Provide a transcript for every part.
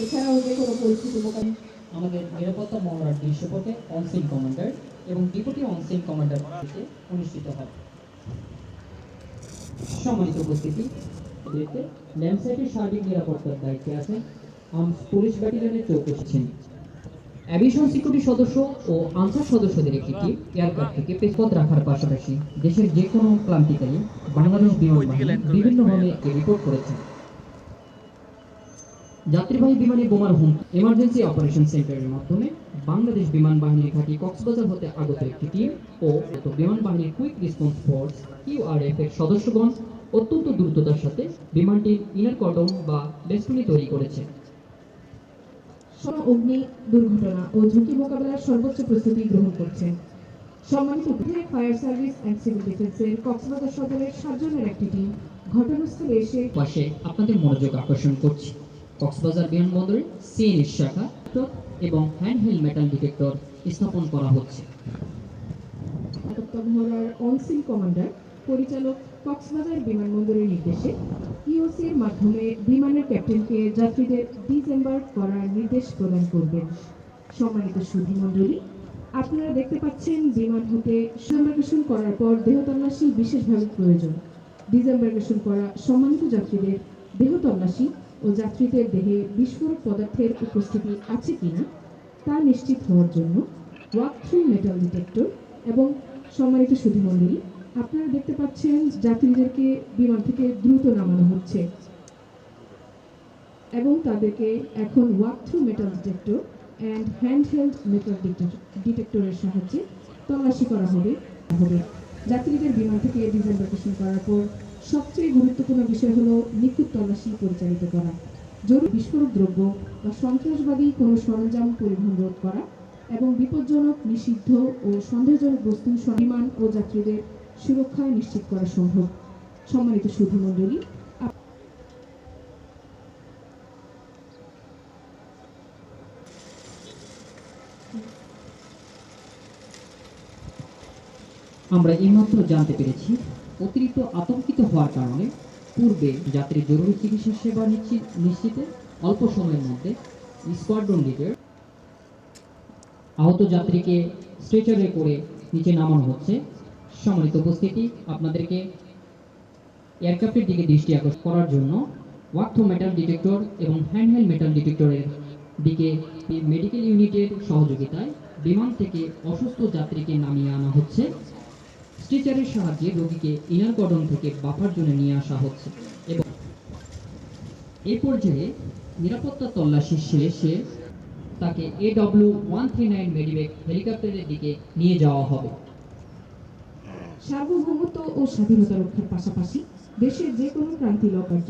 এছাড়াও যে কোনো পরিস্থিতি মোকাবিলা আমাদের নিরাপত্তা মহড়ার দৃশ্যপটে অনসিন কমান্ডার এবং ডেপুটি অনসিন কমান্ডার অনুষ্ঠিত হয়। সম্মানিত উপস্থিতি, ল্যাম্পসাইটের সার্বিক নিরাপত্তার দায়িত্বে আছেন আর্মস পুলিশ ব্যাটালিয়নের 34 শ্রেণী অ্যাভিয়েশন সিকিউরিটি সদস্য ও আনসার সদস্যদের একটি টিম এয়ারক্রাফট থেকে পেশপথ রাখার পাশাপাশি দেশের যে কোনো ক্লান্তিকালে বাংলাদেশ বিমান বাহিনী বিভিন্নভাবে রিপোর্ট করেছে। যাত্রীবাহী বিমানে বোমার হুমকি এমার্জেন্সি অপারেশন সেন্টারের মাধ্যমে বাংলাদেশ বিমান বাহিনীর ঘাঁটি কক্সবাজার হতে আগত একটি টিম ও বিমান বাহিনীর কুইক রেসপন্স ফোর্স কিউআরএফ এর সদস্যগণ অত্যন্ত দ্রুততার সাথে বিমানটির ইনার কর্ডন বা বেষ্টনী তৈরি করেছে। অগ্নি দুর্ঘটনা ও ঝুঁকি মোকাবেলার সর্বোচ্চ প্রস্তুতি গ্রহণ করছেন। সম্মানিত ফায়ার সার্ভিস অ্যান্ড সিভিল ডিফেন্সের কক্সবাজার সদরের 7 জনের একটি টিম ঘটনাস্থলে এসে পাশে আপনাদের মনোযোগ আকর্ষণ করছি। কক্সবাজার বিমানবন্দরে সিএনএস শাখা এবং হ্যান্ডহেল্ড মেটাল ডিটেক্টর স্থাপন করা হচ্ছে। মহড়ার অনসিন কমান্ডার পরিচালক কক্সবাজার বিমানবন্দরের নির্দেশে ইওসি এর মাধ্যমে বিমানের ক্যাপ্টেনকে যাত্রীদের ডিসএম্বার্ক করার নির্দেশ প্রদান করবেন। সম্মানিত সুধী মণ্ডলী, আপনারা দেখতে পাচ্ছেন বিমান হতে ডিসএম্বার্কেশন করার পর দেহ তল্লাশি বিশেষভাবে প্রয়োজন। ডিসএম্বার্কেশন করা সম্মানিত যাত্রীদের দেহ তল্লাশি ও যাত্রীদের দেহে বিস্ফোরক পদার্থের উপস্থিতি আছে কিনা তা নিশ্চিত হওয়ার জন্য ওয়াক থ্রু মেটাল ডিটেক্টর এবং সম্মানিত সুধী মণ্ডলী, আপনারা দেখতে পাচ্ছেন যাত্রীদেরকে বিমান থেকে দ্রুত নামানো হচ্ছে এবং তাদেরকে এখন walk through metal detector and handheld metal ডিটেক্টরের সাহায্যে তল্লাশি করা হবে। যাত্রীদের বিমান থেকে ডিসএম্বার্কেশন করার পর সবচেয়ে গুরুত্বপূর্ণ বিষয় হলো নিখুঁত তল্লাশি পরিচালিত করা, জরুরি বিস্ফোরক দ্রব্য বা সন্ত্রাসবাদী কোনো সরঞ্জাম পরিবহন রোধ করা এবং বিপজ্জনক, নিষিদ্ধ ও সন্দেহজনক বস্তু বিমান ও যাত্রীদের সুরক্ষা নিশ্চিত করা সম্ভব। সম্মানিত সুধী মণ্ডলী, আমরা এইমাত্র জানতে পেরেছি অতিরিক্ত আতঙ্কিত হওয়ার কারণে পূর্বে যাত্রীর জরুরি চিকিৎসা সেবা নিশ্চিতে অল্প সময়ের মধ্যে স্কোয়াড্রন লিডার আহত যাত্রীকে স্ট্রেচারে করে নিচে নামানো হচ্ছে। সম্মানিত উপস্থিতি, আপনাদেরকে এয়ারক্রাফটের দিকে দৃষ্টি আকর্ষণ করার জন্য ওয়াক থ্রু মেটাল ডিটেক্টর এবং হ্যান্ডহেল্ড মেটাল ডিটেক্টরের দিকে মেডিকেল ইউনিটের সহযোগিতায় বিমান থেকে অসুস্থ যাত্রীকে নামিয়ে আনা হচ্ছে। স্ট্রেচারের সাহায্যে রোগীকে ইনার কর্ডন থেকে বাফার জোনে নিয়ে আসা হচ্ছে এবং এই পর্যায়ে নিরাপত্তা তল্লাশি শেষে তাকে AW139 মেডিব্যাগ হেলিকপ্টারের দিকে নিয়ে যাওয়া হবে। সার্বভৌমত্ব ও স্বাধীনতা রক্ষার পাশাপাশি দেশের যে কোনো ক্রান্তি লকার্য।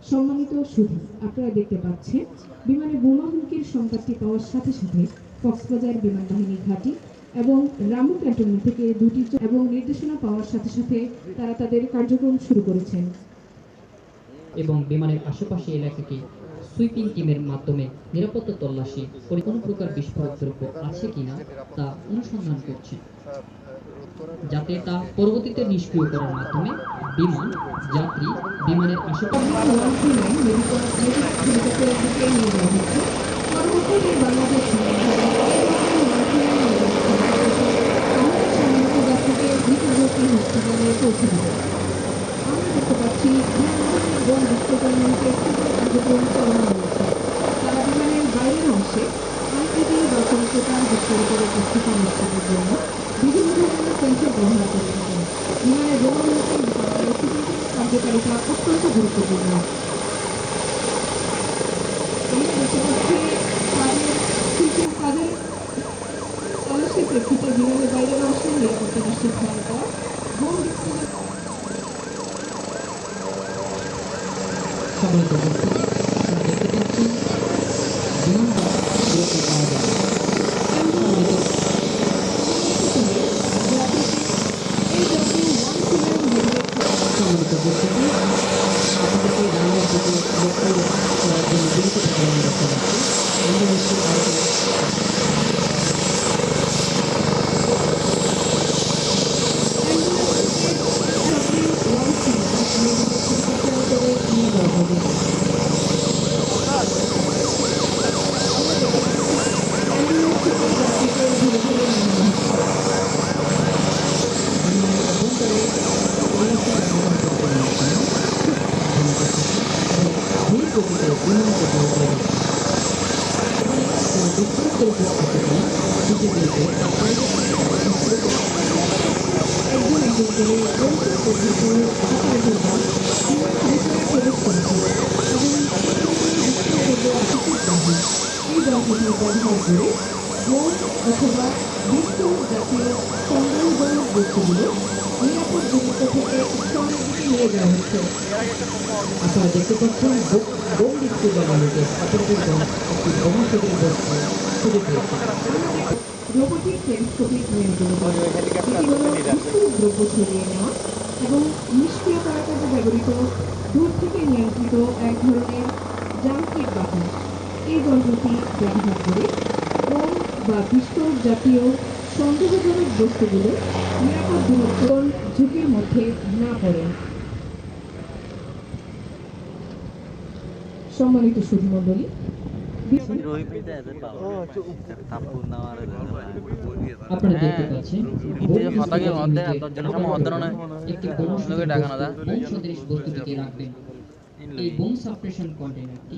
সম্মানিত সুধী, আপনারা দেখতে পাচ্ছেন বিমানে বোমা হুমকির সংবাদটি পাওয়ার সাথে সাথে কক্সবাজার বিমান বাহিনী ঘাঁটি এবং রামু ক্যান্টনমেন্ট থেকে দুটি এবং নির্দেশনা পাওয়ার সাথে সাথে তারা তাদের কার্যক্রম শুরু করেছেন এবং বিমানের আশেপাশে এলাকাকে সুইপিং টিমের মাধ্যমে নিরাপত্তা তল্লাশি করে কোনো প্রকার বিস্ফোরক দ্রব্য আছে কিনা তা অনুসন্ধান করছে, যাতে তা পরবর্তীতে নিষ্ক্রিয় করার মাধ্যমে বিমান যাত্রী বিমানের আশেপাশে আমরা দেখতে পাচ্ছি এবং বিশ্বকর্মীদের কার্যক্রম চালানো হয়েছে। তারা বিমানের বাইরের অংশে আইপিডি বা কোনো প্রকার বিস্ফোরকের উপস্থিতি নিশ্চিতের জন্য বিভিন্ন ধরনের সেন্সর ব্যবহার করে থাকেন। বিমানের বোমামুক্তি কার্যকারিতা অত্যন্ত গুরুত্বপূর্ণ। আমরা দেখতে পাচ্ছি তাদের তল্লাশির প্রেক্ষিতে বিমানের বাইরের অংশে নিরাপত্তা নিশ্চিত হওয়ার পর সম্মানিত উপস্থিতি, আমরা দেখতে পাচ্ছি বিমানটা সুরক্ষা পাওয়া যাবে। সম্মানিত উপস্থিতি, আপনাদেরকে জানানোর দিকে লক্ষ্য করার জন্য বিরত থাকার অনুরোধ জানাচ্ছি। আমরা নিশ্চয়ই নিয়ন্ত্রণ করে বন্দর পর্যন্ত 17 জন বিমান ভিতরে প্রবেশ করেছে এবং এই যন্ত্রটি ব্যবহার করে ড্রোন অথবা বিস্ফোরক জাতীয় সন্দেহজনক বস্তুগুলো নিরাপদ দূরত্ব থেকে স্থলের দিকে নিয়ে যাওয়া হচ্ছে। আপনারা দেখতে পাচ্ছেন বোম ডিস্ট্রিবিউটরকে অপরাধের দল একটি বোমা তৈরির বস্তু খুঁজে পেয়েছে। রোবোটিক টেলিস্কোপিক নিয়ন্ত্রণ করে এটি হলো বিস্ফোরক দ্রব্য ছড়িয়ে নেওয়া এবং নিষ্ক্রিয় করার কাজে ব্যবহৃত দূর থেকে নিয়ন্ত্রিত এক ধরনের যান্ত্রিক বাহন। এই যন্ত্রটি ব্যবহার করে বোম বা বিস্ফোরক জাতীয় সন্দেহজনক বস্তুগুলো নিরাপদ দূরত্ব ঝুঁকির মধ্যে না পড়ে। সম্মানিত সুধীমণ্ডলী, আপনারা দেখতে পাচ্ছেন একটি বোম সদৃশ বস্তুটিকে রাখবেন। এই বোম সাপ্রেশন কন্টেনারটি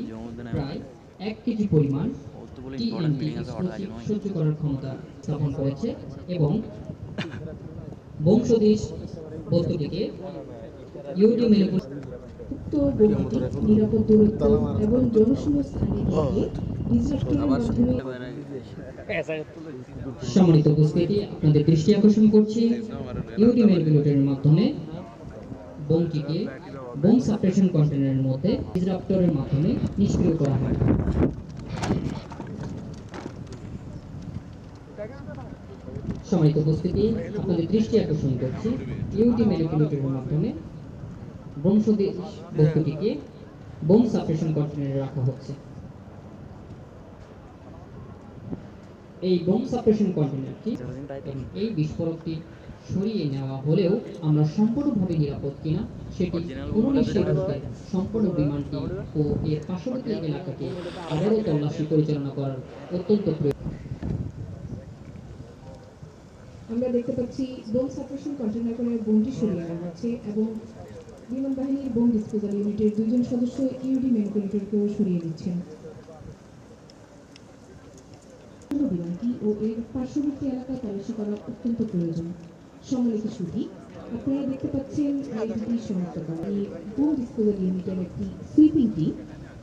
প্রায় 1 কেজি পরিমাণ টিএনটি এক্সপ্লোসিভ সহ্য করার ক্ষমতা স্থাপন করেছে এবং বোম সদৃশ বস্তুটিকে ইউডি মেলে উক্ত বোমাটি নিরাপদ দূরত্ব এবং জনশূন্য স্থানে গিয়ে ডিসরাপ্টরের মাধ্যমে সম্মানিত উপস্থিতি, আপনাদের দৃষ্টি আকর্ষণ করছি ইউডি ম্যানিপুলেটরের মাধ্যমে বোমটিকে বোম সাপ্রেশন কন্টেনারের মধ্যে ডিসরাপ্টরের মাধ্যমে নিষ্ক্রিয় করা হয়। সম্মানিত উপস্থিতি, আপনাদের দৃষ্টি আকর্ষণ করছি ইউডি ম্যানিপুলেটরের মাধ্যমে বোম সদৃশ বস্তুটিকে বোম সাপ্রেশন কন্টেনারে রাখা হচ্ছে। এই বোম সাপ্রেশন কন্টেনারটি এই বিস্ফোরকটি সরিয়ে নেওয়া হলেও আমরা সম্পূর্ণভাবে নিরাপদ কিনা সেটি সুনিশ্চিত করতে সম্পূর্ণ বিমানটি ও এর পার্শ্ববর্তী এলাকাকে আবারও তল্লাশি পরিচালনা করার অত্যন্ত প্রয়োজন। আমরা দেখতে পাচ্ছি বোম সাপ্রেশন কন্টেনার করে বোমটি সরিয়ে নেওয়া হচ্ছে এবং বিমান বাহিনীর বোম ডিসপোজাল ইউনিটের 2 জন সদস্য ইউডি ম্যানিপুলেটরকেও সরিয়ে দিচ্ছেন। বিমানটি ও এর পার্শ্ববর্তী এলাকা তল্লাশি করা অত্যন্ত প্রয়োজন। সম্মানিত সুধী, আপনারা দেখতে পাচ্ছেন আইডিটি শনাক্ত করা এই বোম ডিসপোজাল ইউনিটের একটি সুইপিং টিম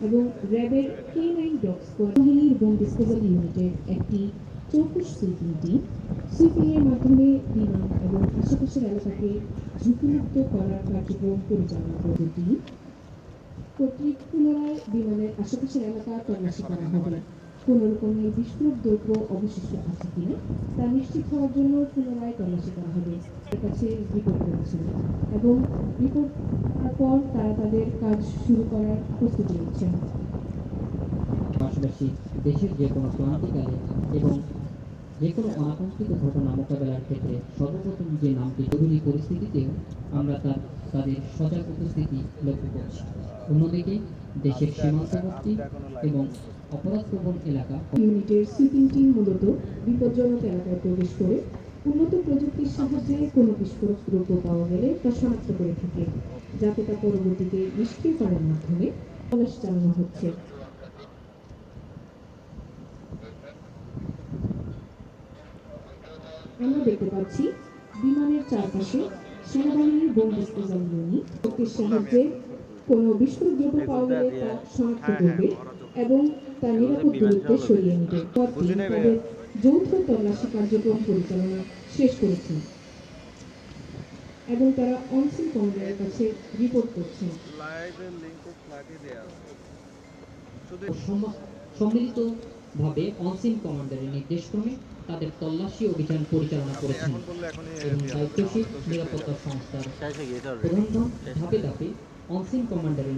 এবং র্যাবের K9 ডগ স্কোয়াড বাহিনীর বোম ডিসপোজাল ইউনিটের একটি চৌকুশ সুইপিং টিম সুইপিং এর মাধ্যমে বিমান এবং আশেপাশের এলাকাকে ঝুঁকিমুক্ত করার কার্যক্রম পরিচালনা পদ্ধতি কর্তৃক পুনরায় বিমানের আশেপাশের এলাকা তল্লাশি করা হবে। কোন রকমের বিস্ফোরক দ্রব্য অবশিষ্ট আছে কিনা তা নিশ্চিত হওয়ার জন্য পুনরায় তল্লাশি করা হবে। তার কাছে রিপোর্ট করেছেন এবং রিপোর্ট করার পর তারা তাদের কাজ শুরু করার প্রস্তুতি নিচ্ছেন। পাশাপাশি দেশের যে কোনো ক্রান্তিকালে এবং যে কোনো অনাকাঙ্ক্ষিত ঘটনা মোকাবেলার ক্ষেত্রে সর্বপ্রথম যে নামটি জরুরি পরিস্থিতিতেও আমরা তাদের সজাগ উপস্থিতি লক্ষ্য করছি। অন্যদিকে দেশের সীমান্তবর্তী এবং অপরাধপ্রবণ এলাকা ইউনিটের সুইপিং টিম মূলত বিপজ্জনক এলাকায় প্রবেশ করে উন্নত প্রযুক্তির সাহায্যে কোনো বিস্ফোরক দ্রব্য পাওয়া গেলে তা শনাক্ত করে থাকে, যাতে তা পরবর্তীতে নিষ্ক্রিয় করার মাধ্যমে তল্লাশি চালানো হচ্ছে। আমরা দেখতে পাচ্ছি বিমানের চারপাশে সেনাবাহিনীর বোম ডিসপোজাল ইউনিটের সাহায্যে কোনো বিস্ফোরক দ্রব্য পাওয়া গেলে তা শনাক্ত করবে এবং তা নিরাপদ দূরত্বে সরিয়ে নেবে। পরদিন তাদের যৌথ তল্লাশি কার্যক্রম পরিচালনা শেষ করেছেন এবং তারা অনসিন কমান্ডারের কাছে রিপোর্ট করছেন। সম্মিলিতভাবে অনসিন কমান্ডারের নির্দেশক্রমে তাদের তল্লাশি অভিযান পরিচালনা করেছেন এবং দায়িত্বশীল নিরাপত্তা সংস্থার প্রধান ধাপে ধাপে অনসিন কমান্ডারের